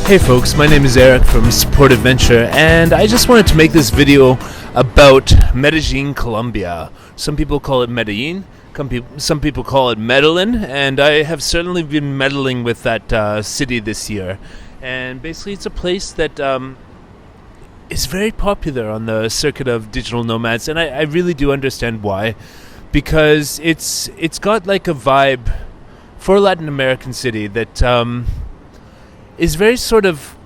Hey folks, my name is Eric from Support Adventure, and I just wanted to make this video about Medellin, Colombia. Some people call it Medellin, some people call it Medellin, and I have certainly been meddling with that city this year. And basically it's a place that is very popular on the circuit of digital nomads, and I really do understand why. Because it's got like a vibe for a Latin American city that is very sort of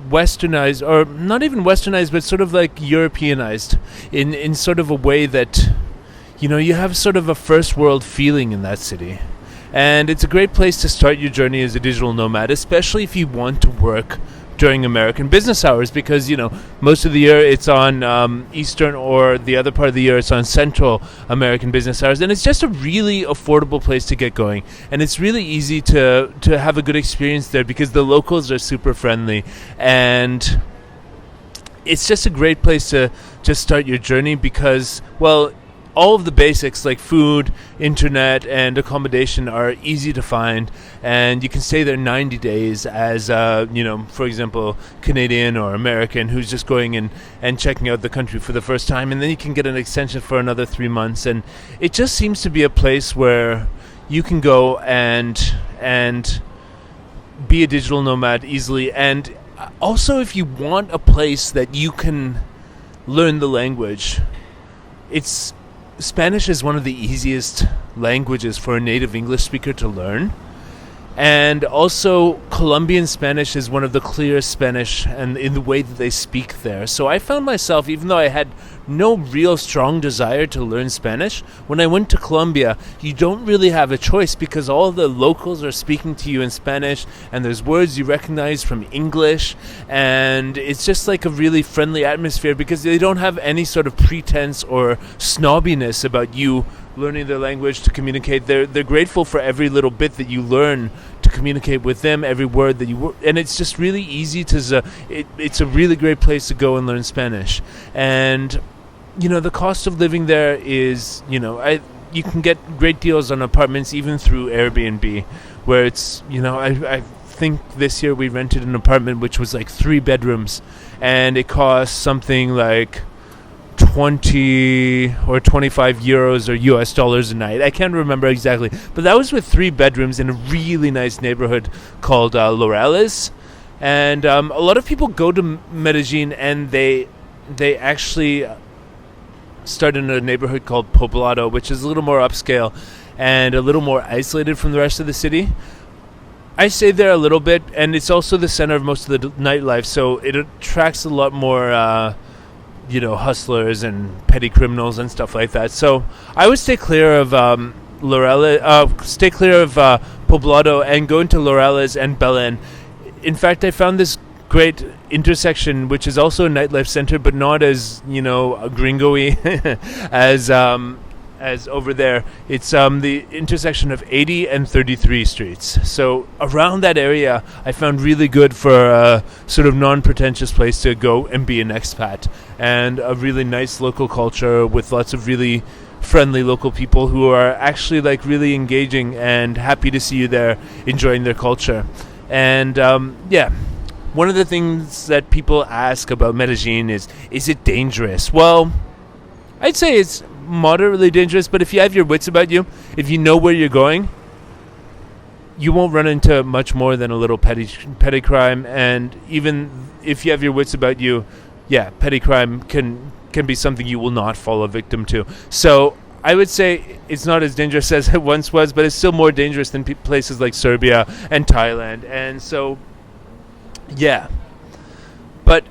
westernized, or not even westernized, but sort of like Europeanized in sort of a way that, you know, you have sort of a first world feeling in that city. And it's a great place to start your journey as a digital nomad, especially if you want to work during American business hours, because, you know, most of the year it's on Eastern, or the other part of the year it's on Central American business hours, and it's just a really affordable place to get going, and it's really easy to have a good experience there because the locals are super friendly, and it's just a great place to start your journey because, well, all of the basics like food, internet, and accommodation are easy to find, and you can stay there 90 days as, you know, for example, Canadian or American who's just going and checking out the country for the first time, and then you can get an extension for another 3 months. And it just seems to be a place where you can go and be a digital nomad easily. And also, if you want a place that you can learn the language, Spanish is one of the easiest languages for a native English speaker to learn. And also, Colombian Spanish is one of the clearest Spanish and in the way that they speak there. So I found myself, even though I had no real strong desire to learn Spanish, when I went to Colombia, you don't really have a choice because all the locals are speaking to you in Spanish, and there's words you recognize from English, and it's just like a really friendly atmosphere because they don't have any sort of pretense or snobbiness about you learning their language to communicate. They're grateful for every little bit that you learn to communicate with them, every word that you and it's just really easy to it's a really great place to go and learn Spanish. And you know, the cost of living there is, you know, you can get great deals on apartments even through Airbnb, where it's, you know, I think this year we rented an apartment which was like 3 bedrooms, and it cost something like 20 or 25 euros or US dollars a night. I can't remember exactly, but that was with 3 bedrooms in a really nice neighborhood called Laureles. And a lot of people go to Medellin and they actually start in a neighborhood called Poblado, which is a little more upscale and a little more isolated from the rest of the city. I stayed there a little bit, and it's also the center of most of the nightlife, so it attracts a lot more you know, hustlers and petty criminals and stuff like that. So I would stay clear of Poblado and go into Laureles and Belen. In fact, I found this great intersection, which is also a nightlife center, but not as, you know, gringo-y as over there. It's the intersection of 80 and 33 streets. So around that area, I found really good for a sort of non-pretentious place to go and be an expat, and a really nice local culture with lots of really friendly local people who are actually like really engaging and happy to see you there, enjoying their culture. And yeah. One of the things that people ask about Medellin is it dangerous? Well, I'd say it's moderately dangerous, but if you have your wits about you, if you know where you're going, you won't run into much more than a little petty crime. And even if you have your wits about you, yeah, petty crime can be something you will not fall a victim to. So I would say it's not as dangerous as it once was, but it's still more dangerous than places like Serbia and Thailand. And so, yeah. But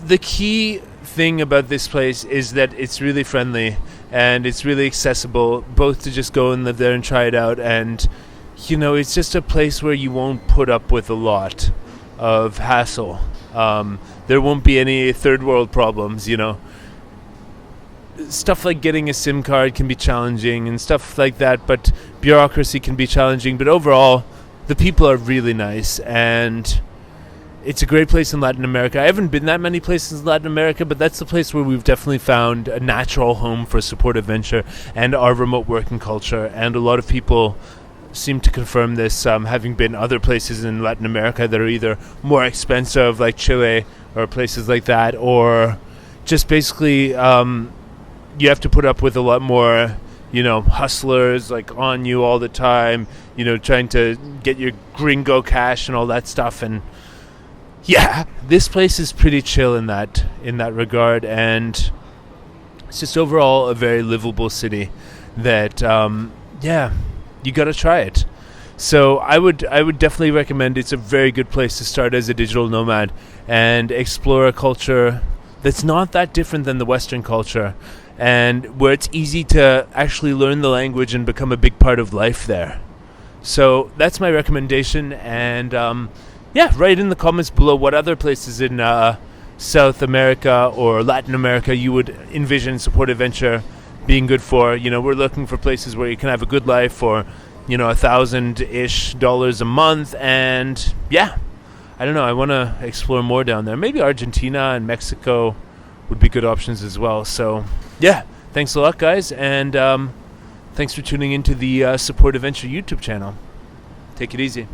the key thing about this place is that it's really friendly and it's really accessible, both to just go and live there and try it out. And, you know, it's just a place where you won't put up with a lot of hassle. There won't be any third world problems, you know. Stuff like getting a SIM card can be challenging and stuff like that, but bureaucracy can be challenging. But overall, the people are really nice, and it's a great place in Latin America. I haven't been that many places in Latin America, but that's the place where we've definitely found a natural home for Support Adventure and our remote working culture. And a lot of people seem to confirm this, having been other places in Latin America that are either more expensive, like Chile or places like that, or just basically you have to put up with a lot more, hustlers like on you all the time, trying to get your gringo cash and all that stuff. And yeah, this place is pretty chill in that regard, and it's just overall a very livable city that you got to try it. So I would definitely recommend. It's a very good place to start as a digital nomad and explore a culture that's not that different than the Western culture, and where it's easy to actually learn the language and become a big part of life there. So that's my recommendation. And write in the comments below what other places in South America or Latin America you would envision Support Adventure being good for. We're looking for places where you can have a good life for, $1,000-ish a month. And I don't know, I want to explore more down there. Maybe Argentina and Mexico would be good options as well. So thanks a lot, guys, and thanks for tuning into the Support Adventure YouTube channel. Take it easy.